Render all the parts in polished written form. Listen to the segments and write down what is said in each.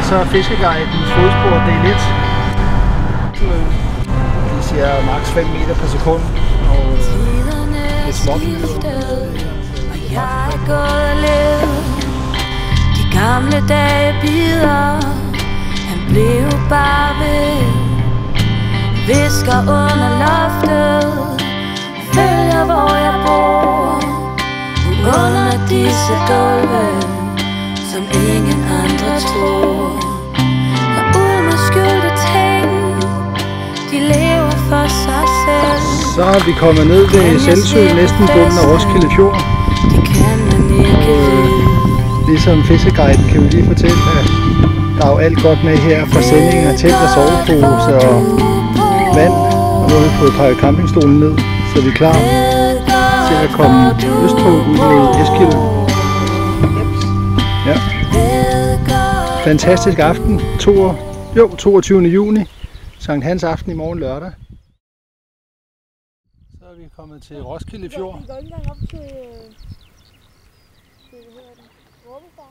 så Fiskeguidens fodspor del 1. De siger maks 5 meter per sekund, og det er småt. Og jeg er gået og levet de gamle dage bider. Han blev bare ved, visker under loftet, følger hvor jeg bor, under disse gulve, som ingen andre tror. Og uden at skjulte ting, de lever for sig selv. Så er vi kommet ned ved Selsø, næsten bunden af Roskilde Fjord. Det kan man ikke vide. Ligesom Fiskeguiden kan vi lige fortælle, at der er jo alt godt med her, fra sendinger, telt og sovepose og vand. Og nu har vi fået pakket campingstolen ned, så vi er klar til at komme østpå ud mod Eskilde. Ja. Fantastisk aften. 22. juni. Sankt Hans aften i morgen lørdag. Så er vi kommet til Roskilde Fjord. Vi går ikke engang op til Råbestang.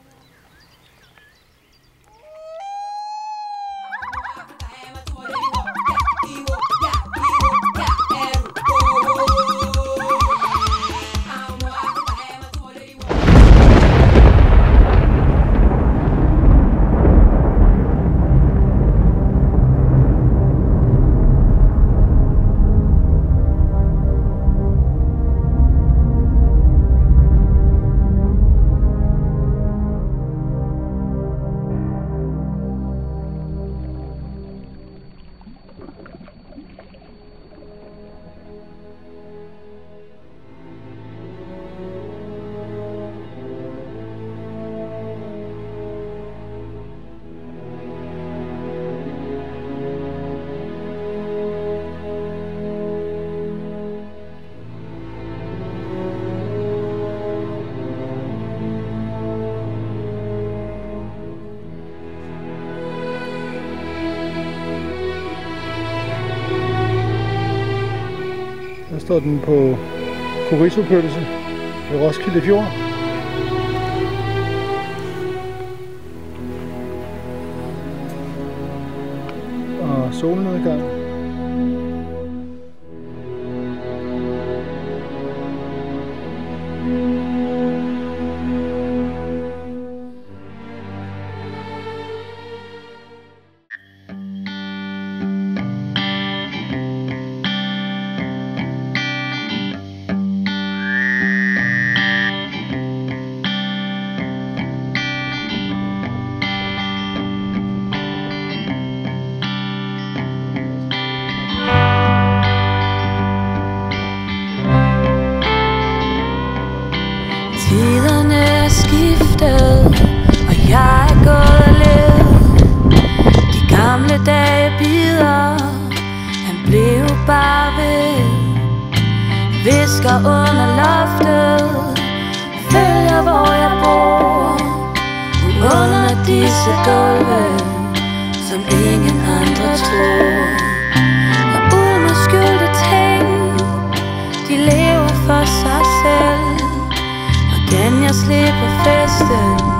Der står den på chorizo-pølse ved Roskilde Fjord. Og solnedgang. Tiderne er skiftet, og jeg er gået og levet de gamle dage bider. Han blev bare ved, visker under loftet, følger hvor jeg bor, under disse gulve, som ingen andre tror. Og uden at skjulte ting, de lever for sig selv. Kan jeg slippe festen?